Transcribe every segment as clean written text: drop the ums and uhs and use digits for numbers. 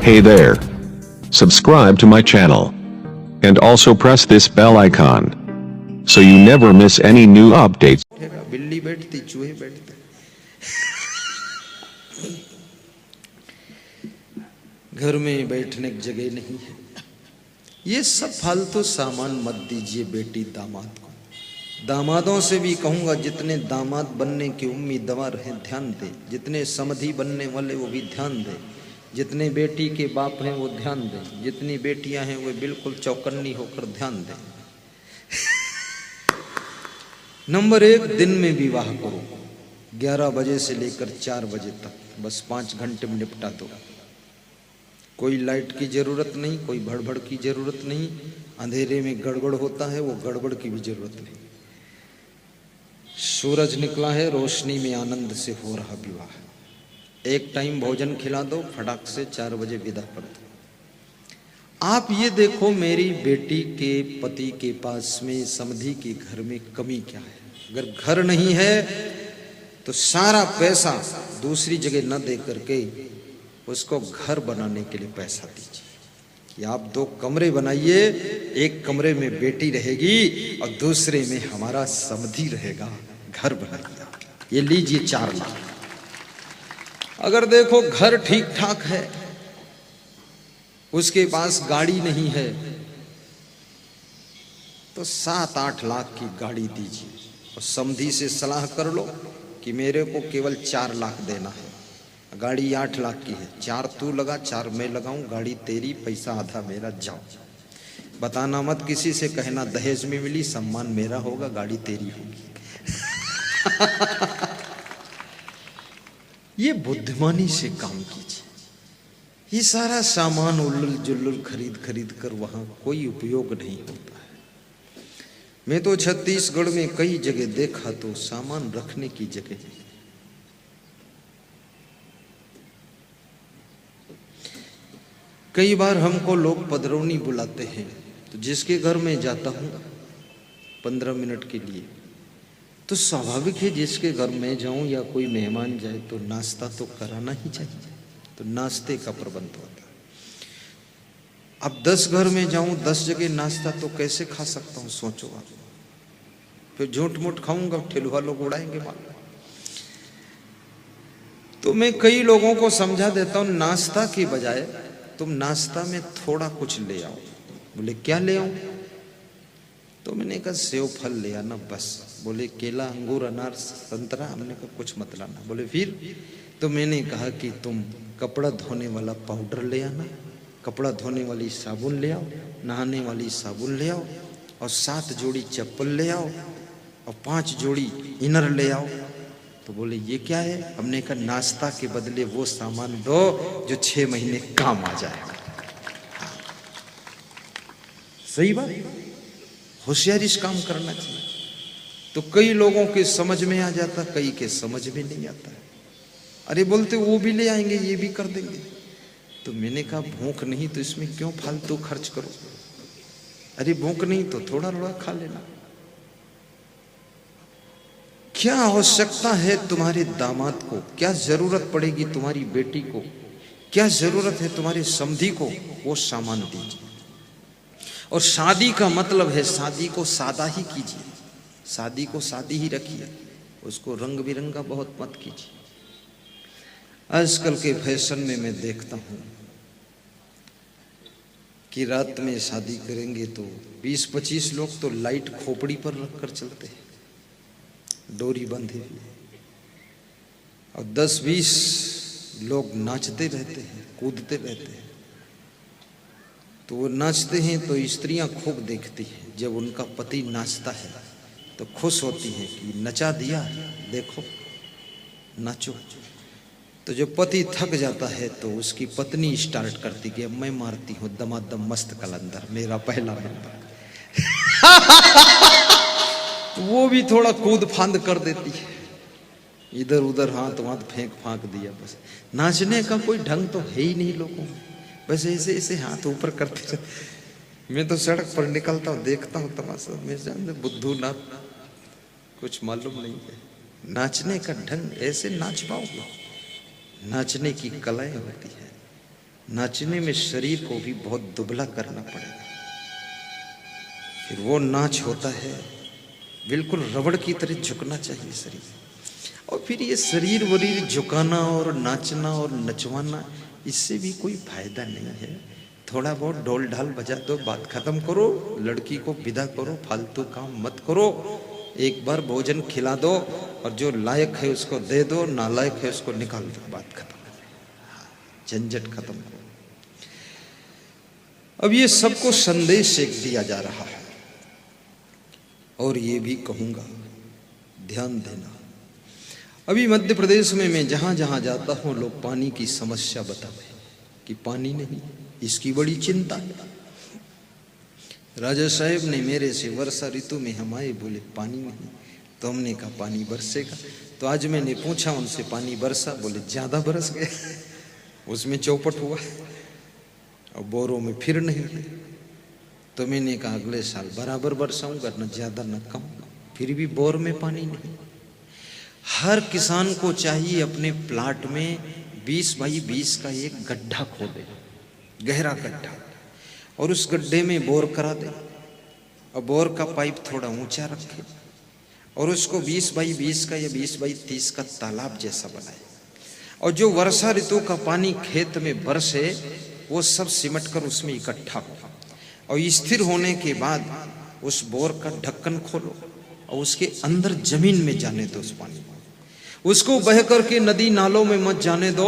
Hey there. Subscribe to my channel. And also press this bell icon. So you never miss any new updates. बिल्ली बैठती चूहे बैठते घर में बैठने की जगह नहीं है। ये सब फालतू सामान मत दीजिए बेटी दामाद को। दामादों से भी कहूंगा जितने दामाद बनने की उम्मीदवार हैं ध्यान दें, जितने समधी बनने वाले वो भी ध्यान दें, जितने बेटी के बाप हैं वो ध्यान दें, जितनी बेटियां हैं वो बिल्कुल चौकन्नी होकर ध्यान दें। नंबर 1, दिन में विवाह करो 11 बजे से लेकर 4 बजे तक, बस 5 घंटे में निपटा दो। कोई लाइट की जरूरत नहीं, कोई भड़बड़ की जरूरत नहीं। अंधेरे में गड़बड़ होता है, वो गड़बड़ की भी जरूरत नहीं। सूरज निकला है, रोशनी में आनंद से हो रहा विवाह। एक टाइम भोजन खिला दो, फटाक से 4 बजे विदा कर दो। आप ये देखो मेरी बेटी के पति के पास में, समधी के घर में कमी क्या है। अगर घर नहीं है तो सारा पैसा दूसरी जगह न दे करके उसको घर बनाने के लिए पैसा दीजिए कि आप 2 कमरे बनाइए, एक कमरे में बेटी रहेगी और दूसरे में हमारा समधी रहेगा। घर बनाइए, ये लीजिए 4 लाख। अगर देखो घर ठीक ठाक है, उसके पास गाड़ी नहीं है, तो 7-8 लाख की गाड़ी दीजिए और समधी से सलाह कर लो कि मेरे को केवल 4 लाख देना है, गाड़ी 8 लाख की है, 4 तू लगा 4 मैं लगाऊं, गाड़ी तेरी, पैसा आधा मेरा, जाओ। बताना मत किसी से, कहना दहेज में मिली, सम्मान मेरा होगा, गाड़ी तेरी होगी। ये बुद्धिमानी से काम कीजिए। ये सारा सामान उल्लुल जुल्लुल खरीद खरीद कर वहां कोई उपयोग नहीं होता है। मैं तो छत्तीसगढ़ में कई जगह देखा तो सामान रखने की जगह, कई बार हमको लोग पधरौनी बुलाते हैं, तो जिसके घर में जाता हूं 15 मिनट के लिए, तो स्वाभाविक है जिसके घर में जाऊं या कोई मेहमान जाए तो नाश्ता तो कराना ही चाहिए, तो नाश्ते का प्रबंध होता है। अब 10 घर में जाऊं 10 जगह नाश्ता तो कैसे खा सकता हूं, सोचो आप। फिर झूठ मूठ खाऊंगा, ठेलुआ लोग उड़ाएंगे माल। तो मैं कई लोगों को समझा देता हूं, नाश्ता की बजाय तुम नाश्ता में थोड़ा कुछ ले आओ। बोले क्या ले आऊं? तो मैंने कहा सेव फल ले आना बस। बोले केला, अंगूर, अनार, संतरा? हमने कहा कुछ मत लाना। बोले फिर? तो मैंने कहा कि तुम कपड़ा धोने वाला पाउडर ले आना, कपड़ा धोने वाली साबुन ले आओ, नहाने वाली साबुन ले आओ, और 7 जोड़ी चप्पल ले आओ, और 5 जोड़ी इनर ले आओ। तो बोले ये क्या है? हमने कहा नाश्ता के बदले वो सामान दो जो 6 महीने काम आ जाएगा। सही बात, होशियारी इस काम करना चाहिए। तो कई लोगों के समझ में आ जाता, कई के समझ में नहीं आता। अरे बोलते वो भी ले आएंगे, ये भी कर देंगे। तो मैंने कहा भूख नहीं तो इसमें क्यों फालतू खर्च करो? अरे भूख नहीं तो थोड़ा थोड़ा खा लेना। क्या आवश्यकता है तुम्हारे दामाद को, क्या जरूरत पड़ेगी तुम्हारी बेटी को, क्या जरूरत है तुम्हारे समधी को, वो सामान दीजिए। और शादी का मतलब है शादी को सादा ही कीजिए, शादी को सादी ही रखिए, उसको रंग बिरंगा बहुत मत कीजिए। आजकल के फैशन में मैं देखता हूं कि रात में शादी करेंगे तो 20-25 लोग तो लाइट खोपड़ी पर रखकर चलते हैं, डोरी बंधी हुई, और 10-20 लोग नाचते रहते हैं, कूदते रहते हैं। तो वो नाचते हैं तो स्त्रियां खूब देखती हैं, जब उनका पति नाचता है तो खुश होती हैं कि नचा दिया, देखो नाचो। तो जब पति थक जाता है तो उसकी पत्नी स्टार्ट करती कि अब मैं मारती हूँ दमादम मस्त कलंदर, मेरा पहला नंबर। वो भी थोड़ा कूद फांद कर देती है, इधर उधर हाथ वाथ फेंक फांक दिया। बस नाचने का कोई ढंग तो है ही नहीं लोगों में, बस ऐसे ऐसे हाथ ऊपर करते रहते। मैं तो सड़क पर निकलता हूँ, देखता हूँ तमाशा, मैं जानते बुद्धू ना कुछ मालूम नहीं है। नाचने का ढंग, ऐसे नाच पाओगे? नाचने की कलाएं होती है। नाचने में शरीर को भी बहुत दुबला करना पड़ेगा, फिर वो नाच होता है। बिल्कुल रबड़ की तरह झुकना चाहिए शरीर, और फिर ये शरीर वरीर झुकाना और नाचना और नचवाना, इससे भी कोई फायदा नहीं है। थोड़ा बहुत ढोल ढाल बजा दो, बात खत्म करो, लड़की को विदा करो, फालतू काम मत करो। एक बार भोजन खिला दो और जो लायक है उसको दे दो, नालायक है उसको निकाल दो, बात खत्म, झंझट खत्म करो। अब ये सबको संदेश एक दिया जा रहा है, और ये भी कहूंगा ध्यान देना। अभी मध्य प्रदेश में मैं जहां जहां जाता हूं, लोग पानी की समस्या बताते कि पानी नहीं, इसकी बड़ी चिंता है। राजा साहब ने मेरे से वर्षा ऋतु में हम आए, बोले पानी नहीं, तो हमने कहा पानी बरसेगा। तो आज मैंने पूछा उनसे पानी बरसा, बोले ज्यादा बरस गया, उसमें चौपट हुआ, और बोरों में फिर नहीं। तो मैंने कहा अगले साल बराबर बरसाऊंगा, न ज्यादा न कम, फिर भी बोर में पानी नहीं। हर किसान को चाहिए अपने प्लाट में 20 बाई 20 का एक गड्ढा खोदे, गहरा गड्ढा, और उस गड्ढे में बोर करा दे, और बोर का पाइप थोड़ा ऊंचा रखे, और उसको 20 बाई 20 का या 20 बाई 30 का तालाब जैसा बनाए, और जो वर्षा ऋतु का पानी खेत में बरसे वो सब सिमट कर उसमें इकट्ठा हो, और स्थिर होने के बाद उस बोर का ढक्कन खोलो और उसके अंदर जमीन में जाने दो उस पानी को, उसको बह करके नदी नालों में मत जाने दो,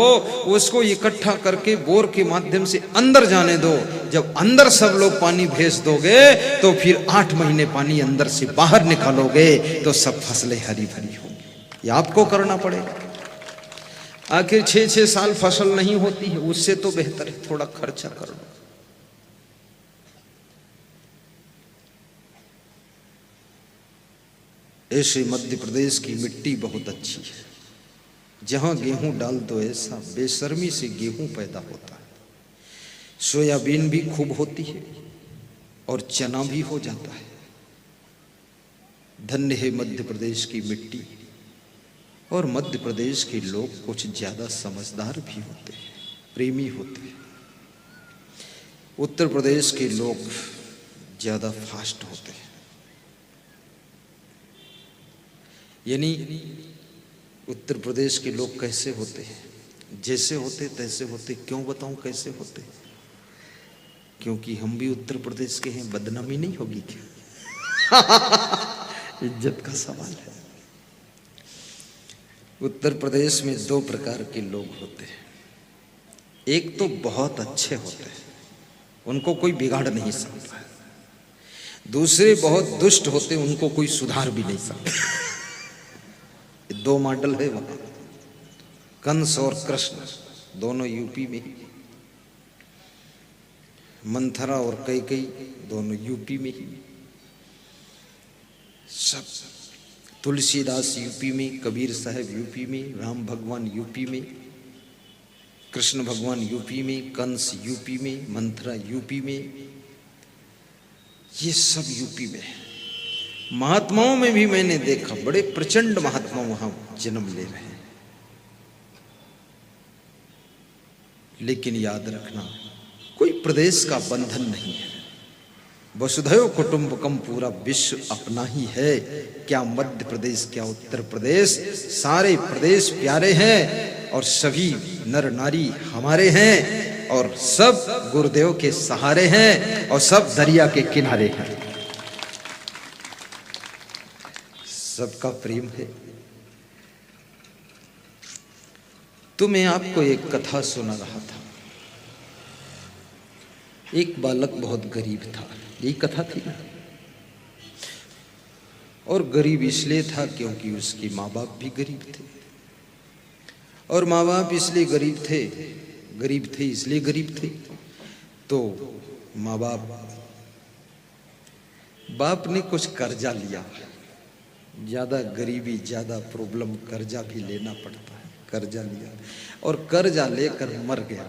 उसको इकट्ठा करके बोर के माध्यम से अंदर जाने दो। जब अंदर सब लोग पानी भेज दोगे तो फिर 8 महीने पानी अंदर से बाहर निकालोगे तो सब फसलें हरी भरी होंगी। ये आपको करना पड़ेगा। आखिर 6-6 साल फसल नहीं होती है, उससे तो बेहतर है थोड़ा खर्चा कर लो। ऐसे मध्य प्रदेश की मिट्टी बहुत अच्छी है, जहां गेहूं डाल दो ऐसा बेशर्मी से गेहूं पैदा होता है, सोयाबीन भी खूब होती है और चना भी हो जाता है। धन्य है मध्य प्रदेश की मिट्टी, और मध्य प्रदेश के लोग कुछ ज्यादा समझदार भी होते हैं, प्रेमी होते हैं। उत्तर प्रदेश के लोग ज्यादा फास्ट होते हैं, यानी उत्तर प्रदेश के लोग कैसे होते हैं, जैसे होते तैसे होते। क्यों बताऊं कैसे होते? क्योंकि हम भी उत्तर प्रदेश के हैं, बदनामी नहीं होगी क्या? इज्जत का सवाल है। उत्तर प्रदेश में 2 प्रकार के लोग होते हैं। एक तो बहुत अच्छे होते हैं, उनको कोई बिगाड़ नहीं सकता। दूसरे बहुत दुष्ट होते, उनको कोई सुधार भी नहीं सकता। 2 मॉडल है वहां। कंस और कृष्ण दोनों यूपी में ही, मंथरा और कैकेयी दोनों यूपी में ही, सब तुलसीदास यूपी में, कबीर साहब यूपी में, राम भगवान यूपी में, कृष्ण भगवान यूपी में, कंस यूपी में, मंथरा यूपी में, ये सब यूपी में है। महात्माओं में भी मैंने देखा बड़े प्रचंड महात्मा वहां जन्म ले रहे हैं। लेकिन याद रखना, कोई प्रदेश का बंधन नहीं है। वसुधैव कुटुंबकम, पूरा विश्व अपना ही है। क्या मध्य प्रदेश, क्या उत्तर प्रदेश, सारे प्रदेश प्यारे हैं, और सभी नर नारी हमारे हैं, और सब गुरुदेव के सहारे हैं, और सब दरिया के किनारे हैं। सबका प्रेम है। तो मैं आपको एक कथा सुना रहा था। एक बालक बहुत गरीब था, यही कथा थी ना। और गरीब इसलिए था क्योंकि उसके माँ बाप भी गरीब थे, और माँ बाप इसलिए गरीब थे इसलिए गरीब थे। तो माँ बाप ने कुछ कर्जा लिया, ज्यादा गरीबी, ज्यादा प्रॉब्लम, कर्जा भी लेना पड़ता है। कर्जा लिया और कर्जा लेकर मर गया।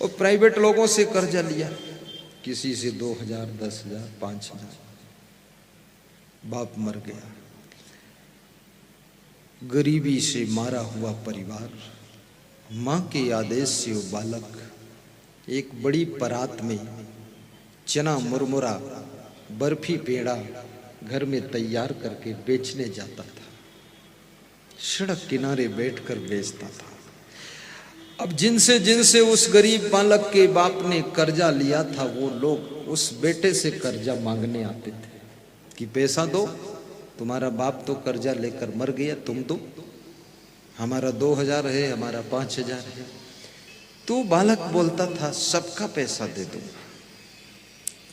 और प्राइवेट लोगों से कर्जा लिया, किसी से 2000, 10,000, 5,000। बाप मर गया। गरीबी से मारा हुआ परिवार माँ के आदेश से वो बालक एक बड़ी परात में चना मुरमुरा बर्फी पेड़ा घर में तैयार करके बेचने जाता था। सड़क किनारे बैठकर बेचता था। अब जिनसे जिनसे उस गरीब बालक के बाप ने कर्जा लिया था वो लोग उस बेटे से कर्जा मांगने आते थे कि पैसा दो, तुम्हारा बाप तो कर्जा लेकर मर गया, तुम दो, हमारा 2000 है, हमारा 5000 है। तो बालक बोलता था सबका पैसा दे दूंगा,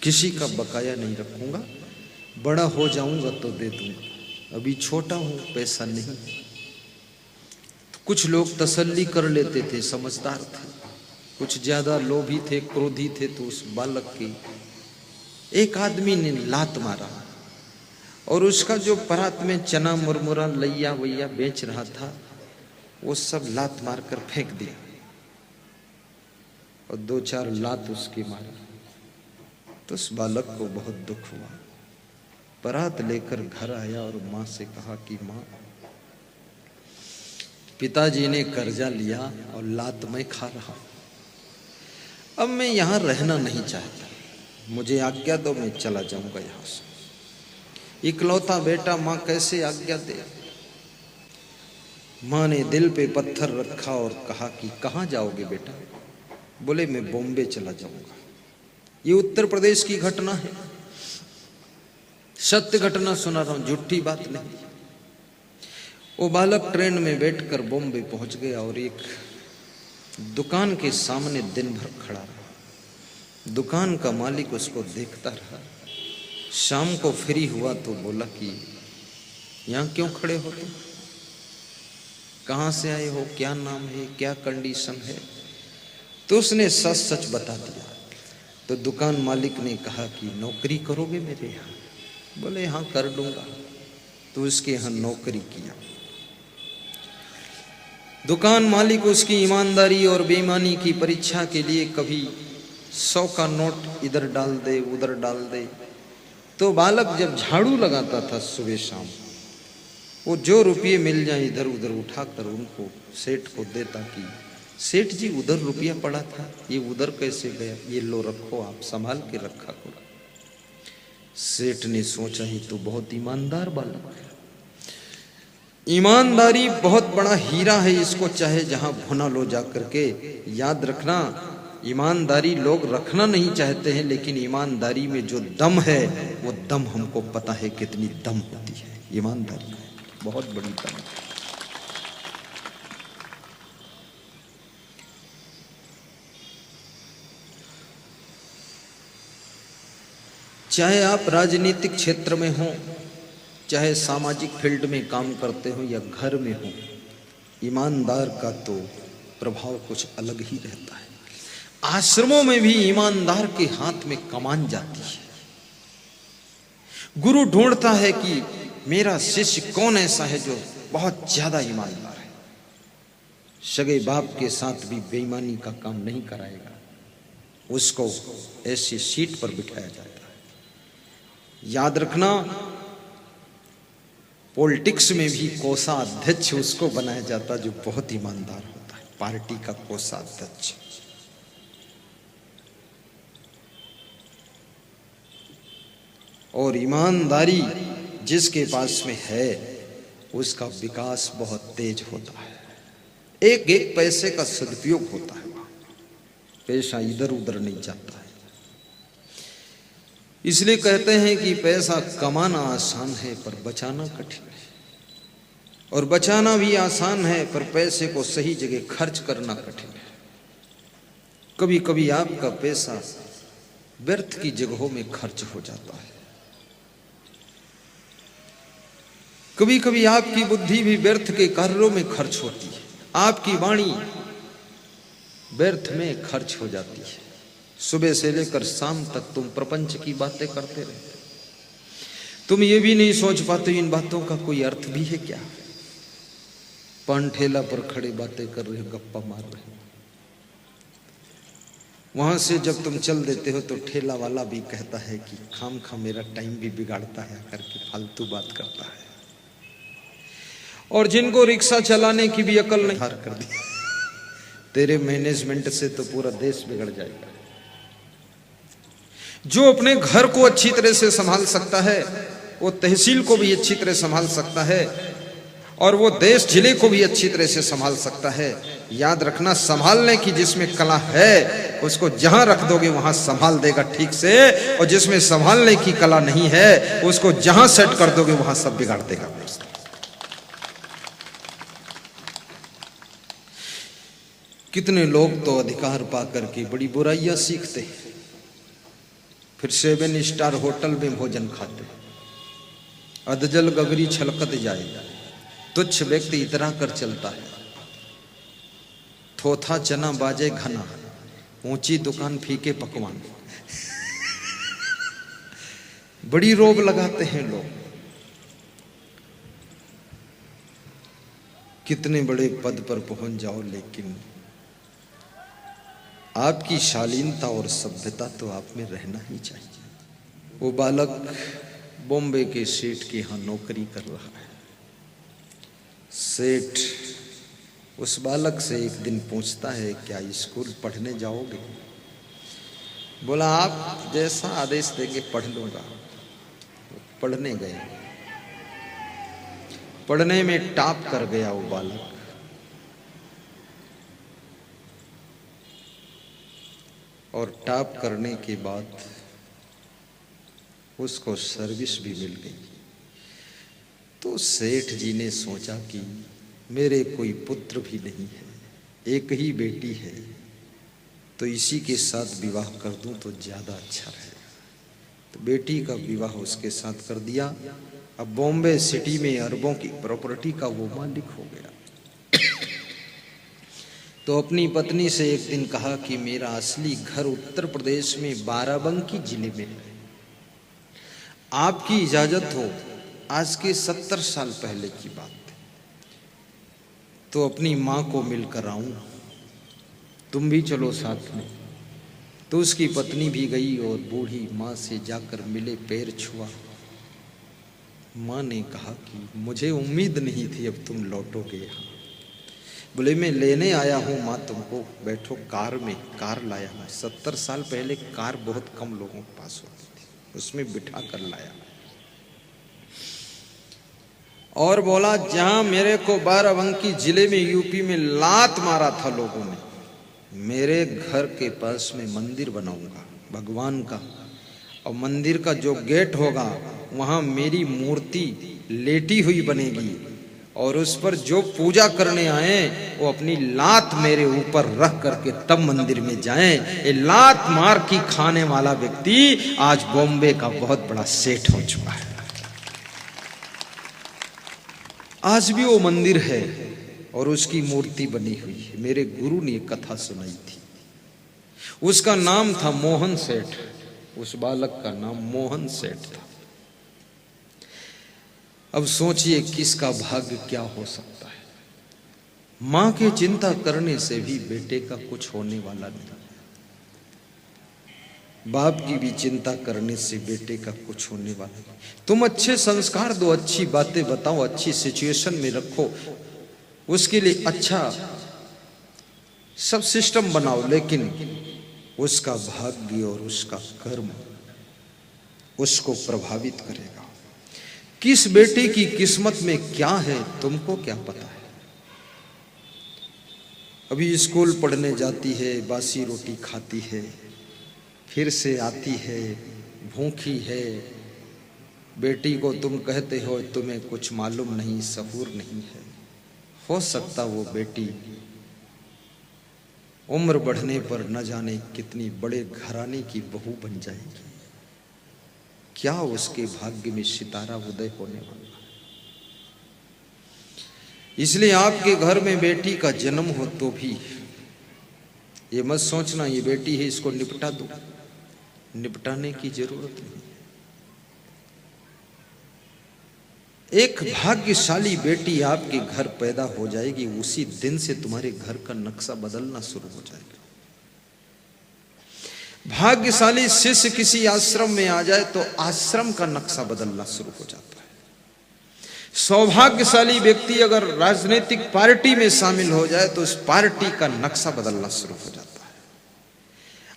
किसी का बकाया नहीं रखूंगा, बड़ा हो जाऊंगा तो दे दूंगा, अभी छोटा हूं, पैसा नहीं। तो कुछ लोग तसल्ली कर लेते थे, समझदार थे, कुछ ज्यादा लोभी थे, क्रोधी थे। तो उस बालक की एक आदमी ने लात मारा और उसका जो परात में चना मुरमुरा लैया वैया बेच रहा था वो सब लात मारकर फेंक दिया और 2-4 लात उसकी मारी। तो उस बालक को बहुत दुख हुआ, परात लेकर घर आया और माँ से कहा कि माँ, पिताजी ने कर्जा लिया और लात मैं खा रहा, अब मैं यहाँ रहना नहीं चाहता, मुझे आज्ञा दो, मैं चला जाऊंगा यहाँ से। इकलौता बेटा, माँ कैसे आज्ञा दे। माँ ने दिल पे पत्थर रखा और कहा कि कहाँ जाओगे बेटा? बोले मैं बॉम्बे चला जाऊंगा। ये उत्तर प्रदेश की घटना है, सत्य घटना सुना रहा हूं, झूठी बात नहीं। वो बालक ट्रेन में बैठकर बॉम्बे पहुंच गया और एक दुकान के सामने दिन भर खड़ा रहा। दुकान का मालिक उसको देखता रहा। शाम को फ्री हुआ तो बोला कि यहाँ क्यों खड़े हो तुम, कहाँ से आए हो, क्या नाम है, क्या कंडीशन है? तो उसने सच सच बता दिया। तो दुकान मालिक ने कहा कि नौकरी करोगे मेरे यहाँ? बोले हाँ कर दूंगा। तो उसके यहाँ नौकरी किया। दुकान मालिक उसकी ईमानदारी और बेईमानी की परीक्षा के लिए कभी 100 का नोट इधर डाल दे उधर डाल दे। तो बालक जब झाड़ू लगाता था सुबह शाम, वो जो रुपये मिल जाए इधर उधर उठाकर उनको सेठ को देता कि सेठ जी उधर रुपया पड़ा था, ये उधर कैसे गया, ये लो रखो, आप संभाल के रखा करो। सेठ ने सोचा ही तो बहुत ईमानदार बालक है। ईमानदारी बहुत बड़ा हीरा है, इसको चाहे जहां भुना लो जा करके। याद रखना, ईमानदारी लोग रखना नहीं चाहते हैं, लेकिन ईमानदारी में जो दम है वो दम हमको पता है कितनी दम होती है। ईमानदारी बहुत बड़ी दम है। चाहे आप राजनीतिक क्षेत्र में हो, चाहे सामाजिक फील्ड में काम करते हो या घर में हो, ईमानदार का तो प्रभाव कुछ अलग ही रहता है। आश्रमों में भी ईमानदार के हाथ में कमान जाती है। गुरु ढूंढता है कि मेरा शिष्य कौन ऐसा है जो बहुत ज्यादा ईमानदार है। सगे बाप के साथ भी बेईमानी का काम नहीं कराएगा, उसको ऐसी सीट पर बिठाया जाता है। याद रखना, पॉलिटिक्स में भी कोषाध्यक्ष उसको बनाया जाता जो बहुत ईमानदार होता है, पार्टी का कोषाध्यक्ष। और ईमानदारी जिसके पास में है उसका विकास बहुत तेज होता है। एक एक पैसे का सदुपयोग होता है, पैसा इधर उधर नहीं जाता है। इसलिए कहते हैं कि पैसा कमाना आसान है पर बचाना कठिन है, और बचाना भी आसान है पर पैसे को सही जगह खर्च करना कठिन है। कभी कभी आपका पैसा व्यर्थ की जगहों में खर्च हो जाता है। कभी कभी आपकी बुद्धि भी व्यर्थ के कार्यों में खर्च होती है। आपकी वाणी व्यर्थ में खर्च हो जाती है। सुबह से लेकर शाम तक तुम प्रपंच की बातें करते रहते, तुम ये भी नहीं सोच पाते इन बातों का कोई अर्थ भी है क्या। पान ठेला पर खड़े बातें कर रहे हो, गप्पा मार रहे हो, वहां से जब तुम चल देते हो तो ठेला वाला भी कहता है कि खाम खा मेरा टाइम भी बिगाड़ता है, करके फालतू बात करता है। और जिनको रिक्शा चलाने की भी अकल नहीं कर दी, तेरे मैनेजमेंट से तो पूरा देश बिगड़ जाएगा। जो अपने घर को अच्छी तरह से संभाल सकता है वो तहसील को भी अच्छी तरह संभाल सकता है और वो देश जिले को भी अच्छी तरह से संभाल सकता है। याद रखना, संभालने की जिसमें कला है उसको जहां रख दोगे वहां संभाल देगा ठीक से, और जिसमें संभालने की कला नहीं है उसको जहां सेट कर दोगे वहां सब बिगाड़ देगा। कितने लोग तो अधिकार पाकर के बड़ी बुराइयां सीखते, फिर 7 स्टार होटल में भोजन खाते, अधजल गगरी छलकत जाए, तुच्छ व्यक्ति इतरा कर चलता है, थोथा चना बाजे घना, ऊंची दुकान फीके पकवान। बड़ी रोब लगाते हैं लोग। कितने बड़े पद पर पहुंच जाओ लेकिन आपकी शालीनता और सभ्यता तो आप में रहना ही चाहिए। वो बालक बॉम्बे के सेठ के यहाँ नौकरी कर रहा है। सेठ उस बालक से एक दिन पूछता है, क्या स्कूल पढ़ने जाओगे? बोला, आप जैसा आदेश देंगे पढ़ लूंगा। पढ़ने गए, पढ़ने में टॉप कर गया वो बालक। और टॉप करने के बाद उसको सर्विस भी मिल गई। तो सेठ जी ने सोचा कि मेरे कोई पुत्र भी नहीं है, एक ही बेटी है, तो इसी के साथ विवाह कर दूं तो ज़्यादा अच्छा रहेगा। तो बेटी का विवाह उसके साथ कर दिया। अब बॉम्बे सिटी में अरबों की प्रॉपर्टी का वो मालिक हो गया। तो अपनी पत्नी से एक दिन कहा कि मेरा असली घर उत्तर प्रदेश में बाराबंकी जिले में है, आपकी इजाजत हो, आज के 70 साल पहले की बात है, तो अपनी माँ को मिलकर आऊं, तुम भी चलो साथ में। तो उसकी पत्नी भी गई और बूढ़ी माँ से जाकर मिले, पैर छुआ। माँ ने कहा कि मुझे उम्मीद नहीं थी अब तुम लौटोगे यहाँ। बोले, मैं लेने आया हूँ माँ तुमको, बैठो कार में। कार लाया हूँ। 70 साल पहले कार बहुत कम लोगों के पास होती थी, उसमें बिठा कर लाया। और बोला, जहां मेरे को बाराबंकी जिले में यूपी में लात मारा था लोगों ने, मेरे घर के पास में मंदिर बनाऊंगा भगवान का, और मंदिर का जो गेट होगा वहां मेरी मूर्ति लेटी हुई बनेगी, और उस पर जो पूजा करने आए वो अपनी लात मेरे ऊपर रख करके तब मंदिर में जाएं। ये लात मार की खाने वाला व्यक्ति आज बॉम्बे का बहुत बड़ा सेठ हो चुका है। आज भी वो मंदिर है और उसकी मूर्ति बनी हुई है। मेरे गुरु ने एक कथा सुनाई थी, उसका नाम था मोहन सेठ। उस बालक का नाम मोहन सेठ था। अब सोचिए किसका भाग्य क्या हो सकता है। मां के चिंता करने से भी बेटे का कुछ होने वाला नहीं, बाप की भी चिंता करने से बेटे का कुछ होने वाला नहीं। तुम अच्छे संस्कार दो, अच्छी बातें बताओ, अच्छी सिचुएशन में रखो, उसके लिए अच्छा सब सिस्टम बनाओ, लेकिन उसका भाग्य और उसका कर्म उसको प्रभावित करेगा। किस बेटे की किस्मत में क्या है तुमको क्या पता है। अभी स्कूल पढ़ने जाती है, बासी रोटी खाती है, फिर से आती है, भूखी है। बेटी को तुम कहते हो तुम्हें कुछ मालूम नहीं, सहूर नहीं है। हो सकता वो बेटी उम्र बढ़ने पर न जाने कितनी बड़े घराने की बहू बन जाएगी। क्या उसके भाग्य में सितारा उदय होने वाला है। इसलिए आपके घर में बेटी का जन्म हो तो भी ये मत सोचना ये बेटी है इसको निपटा दो, निपटाने की जरूरत नहीं। एक भाग्यशाली बेटी आपके घर पैदा हो जाएगी, उसी दिन से तुम्हारे घर का नक्शा बदलना शुरू हो जाएगा। भाग्यशाली शिष्य किसी आश्रम में आ जाए तो आश्रम का नक्शा बदलना शुरू हो जाता है। सौभाग्यशाली व्यक्ति अगर राजनीतिक पार्टी में शामिल हो जाए तो उस पार्टी का नक्शा बदलना शुरू हो जाता है।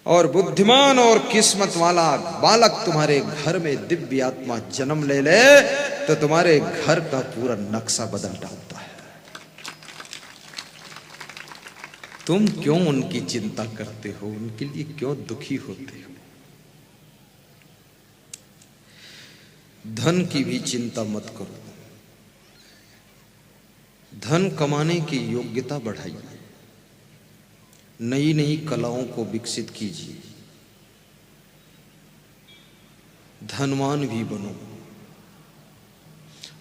और बुद्धिमान और किस्मत वाला बालक तुम्हारे घर में दिव्य आत्मा जन्म ले ले तो तुम्हारे घर का पूरा नक्शा बदल डालता है। तुम क्यों उनकी चिंता करते हो, उनके लिए क्यों दुखी होते हो? धन की भी चिंता मत करो, धन कमाने की योग्यता बढ़ाइए, नई नई कलाओं को विकसित कीजिए, धनवान भी बनो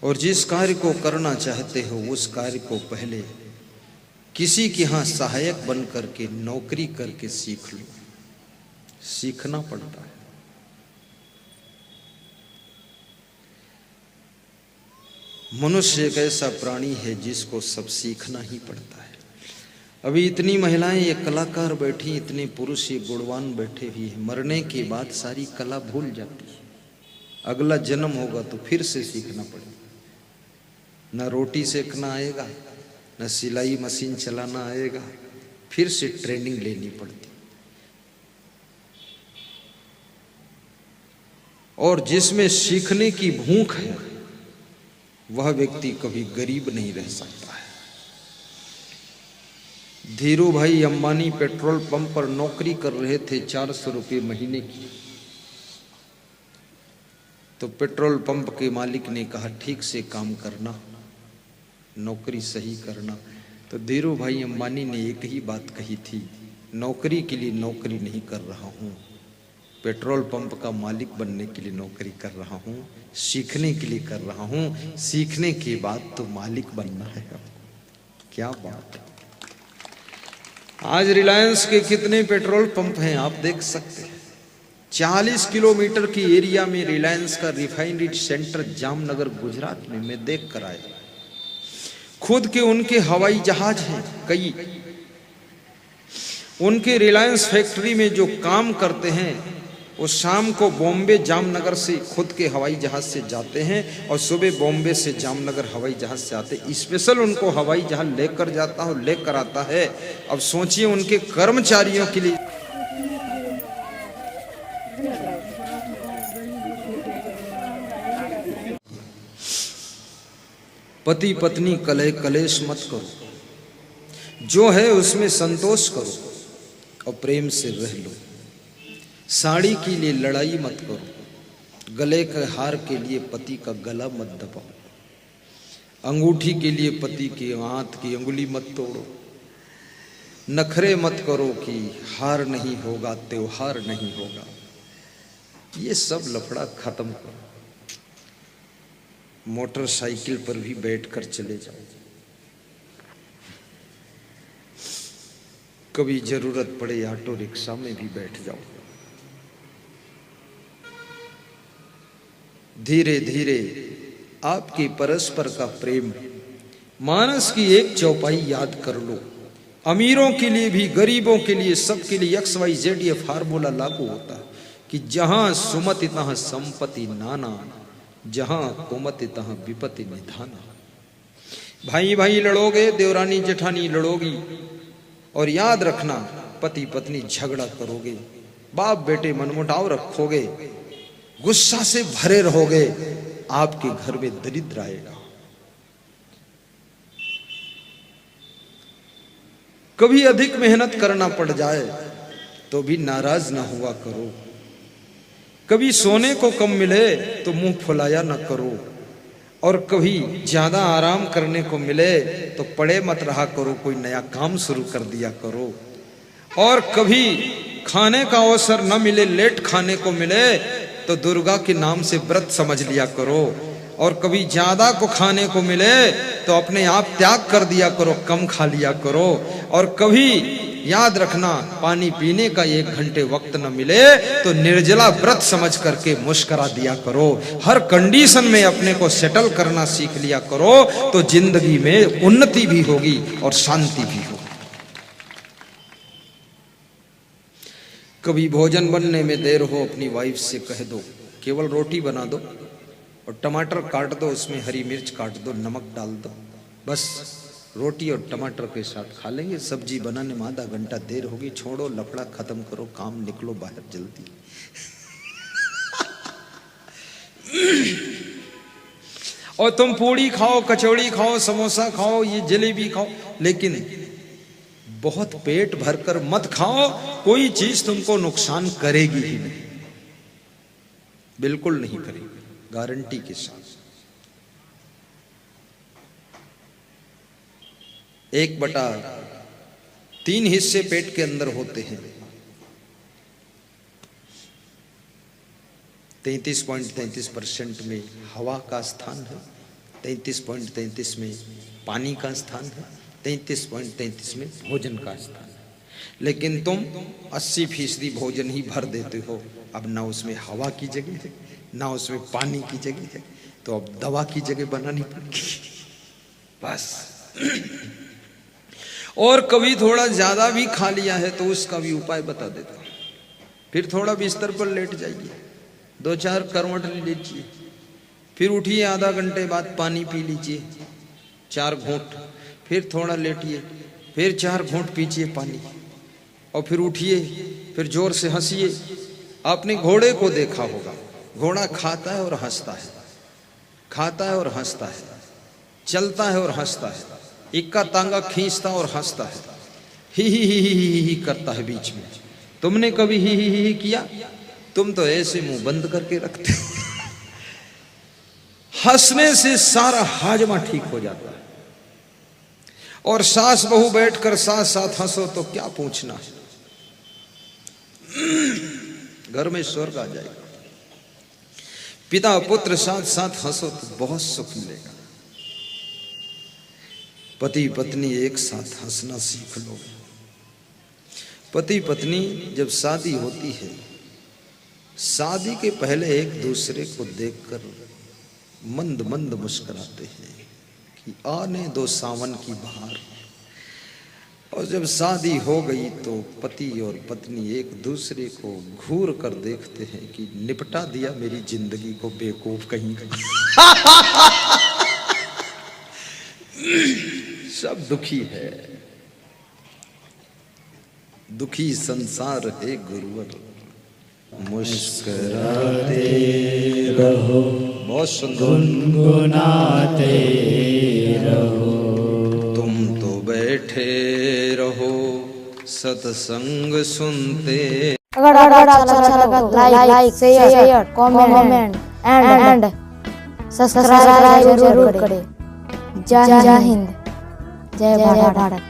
और जिस कार्य को करना चाहते हो उस कार्य को पहले किसी के यहां सहायक बन करके नौकरी करके सीख लो। सीखना पड़ता है। मनुष्य एक ऐसा प्राणी है जिसको सब सीखना ही पड़ता है। अभी इतनी महिलाएं, ये कलाकार बैठी, इतने पुरुष ये गुणवान बैठे हुए हैं, मरने के बाद सारी कला भूल जाती है। अगला जन्म होगा तो फिर से सीखना पड़ेगा। न रोटी सेकना आएगा, न सिलाई मशीन चलाना आएगा, फिर से ट्रेनिंग लेनी पड़ती। और जिसमें सीखने की भूख है वह व्यक्ति कभी गरीब नहीं रह सकता है। धीरू भाई अंबानी पेट्रोल पंप पर नौकरी कर रहे थे 400 रुपये महीने की। तो पेट्रोल पंप के मालिक ने कहा ठीक से काम करना, नौकरी सही करना। तो धीरू भाई अंबानी ने एक ही बात कही थी, नौकरी के लिए नौकरी नहीं कर रहा हूँ, पेट्रोल पंप का मालिक बनने के लिए नौकरी कर रहा हूँ, सीखने के लिए कर रहा हूँ, सीखने के बाद तो मालिक बनना है। क्या बात है। आज रिलायंस के कितने पेट्रोल पंप हैं आप देख सकते हैं। 40 किलोमीटर की एरिया में रिलायंस का रिफाइनरी सेंटर जामनगर गुजरात में मैं देख कर आया। खुद के उनके हवाई जहाज हैं कई। उनके रिलायंस फैक्ट्री में जो काम करते हैं वो शाम को बॉम्बे जामनगर से खुद के हवाई जहाज से जाते हैं और सुबह बॉम्बे से जामनगर हवाई जहाज से आते हैं। स्पेशल उनको हवाई जहाज लेकर जाता है, लेकर आता है। अब सोचिए उनके कर्मचारियों के लिए पति पत्नी कलह कलेश मत करो, जो है उसमें संतोष करो और प्रेम से रह लो। साड़ी के लिए लड़ाई मत करो, गले के हार के लिए पति का गला मत दबाओ, अंगूठी के लिए पति के हाथ की अंगुली मत तोड़ो, नखरे मत करो कि हार नहीं होगा त्योहार नहीं होगा। ये सब लफड़ा खत्म करो। मोटरसाइकिल पर भी बैठकर चले जाओ, कभी जरूरत पड़े ऑटो रिक्शा में भी बैठ जाओ। धीरे धीरे आपके परस्पर का प्रेम मानस की एक चौपाई याद कर लो। अमीरों के लिए भी, गरीबों के लिए, सबके लिए XYZ ये फार्मूला लागू होता है कि जहां सुमति तहां संपत्ति नाना, जहां कुमति तहां विपत्ति निधाना। भाई भाई लड़ोगे, देवरानी जेठानी लड़ोगी, और याद रखना पति पत्नी झगड़ा करोगे, बाप बेटे मनमुटाव रखोगे, गुस्सा से भरे रहोगे, आपके घर में दरिद्र आएगा। कभी अधिक मेहनत करना पड़ जाए तो भी नाराज ना हुआ करो। कभी सोने को कम मिले तो मुंह फुलाया ना करो, और कभी ज्यादा आराम करने को मिले तो पड़े मत रहा करो, कोई नया काम शुरू कर दिया करो। और कभी खाने का अवसर न मिले, लेट खाने को मिले तो दुर्गा के नाम से व्रत समझ लिया करो। और कभी ज्यादा को खाने को मिले तो अपने आप त्याग कर दिया करो, कम खा लिया करो। और कभी याद रखना पानी पीने का 1 घंटे वक्त न मिले तो निर्जला व्रत समझ करके मुस्कुरा दिया करो। हर कंडीशन में अपने को सेटल करना सीख लिया करो तो जिंदगी में उन्नति भी होगी और शांति भी होगी। कभी भोजन बनने में देर हो, अपनी वाइफ से कह दो केवल रोटी बना दो और टमाटर काट दो, उसमें हरी मिर्च काट दो, नमक डाल दो, बस रोटी और टमाटर के साथ खा लेंगे। सब्जी बनाने में आधा घंटा देर होगी, छोड़ो लफड़ा, खत्म करो काम, निकलो बाहर जल्दी। और तुम पूड़ी खाओ, कचौड़ी खाओ, समोसा खाओ, ये जलेबी खाओ, लेकिन बहुत पेट भरकर मत खाओ। कोई चीज तुमको नुकसान करेगी ही नहीं, बिल्कुल नहीं करेगी, गारंटी के साथ। 1/3 हिस्से पेट के अंदर होते हैं। 33.33% में हवा का स्थान है, 33.33 में पानी का स्थान है, 33.33 में भोजन का स्थान है। लेकिन तुम 80% भोजन ही भर देते हो। अब ना उसमें हवा की जगह है, ना उसमें पानी की जगह है, तो अब दवा की जगह बनानी पड़ेगी बस। और कभी थोड़ा ज्यादा भी खा लिया है तो उसका भी उपाय बता देता हूं। फिर थोड़ा बिस्तर पर लेट जाइए, 2-4 करवट ले लीजिए, फिर उठिए, आधा घंटे बाद पानी पी लीजिए 4 घूंट, फिर थोड़ा लेटिए, फिर 4 घूंट पीजिए पानी, और फिर उठिए, फिर जोर से हंसिए। आपने घोड़े को देखा होगा, घोड़ा खाता है और हंसता है, खाता है और हंसता है, चलता है और हंसता है, इक्का तांगा खींचता और हंसता है, ही करता है बीच में। तुमने कभी ही किया? तुम तो ऐसे मुंह बंद करके रखते हो। हंसने से सारा हाजमा ठीक हो जाता है। और सास बहू बैठकर साथ साथ हंसो तो क्या पूछना है, घर में स्वर्ग आ जाएगा। पिता पुत्र साथ साथ हंसो तो बहुत सुख मिलेगा। पति पत्नी एक साथ हंसना सीख लो। पति पत्नी जब शादी होती है, शादी के पहले एक दूसरे को देखकर मंद मंद मुस्कुराते हैं कि आने दो सावन की बहार। और जब शादी हो गई तो पति और पत्नी एक दूसरे को घूर कर देखते हैं कि निपटा दिया मेरी जिंदगी को बेवकूफ कहीं कहीं। सब दुखी है, दुखी संसार है गुरुवर, मुस्कुराते रहो, बहुत सुंदर, गुनगुनाते रहो। तुम तो बैठे रहो सत्संग सुनते। अगर अच्छा लगा तो like share comment and subscribe जरूर करें। जय हिंद, जय भारत।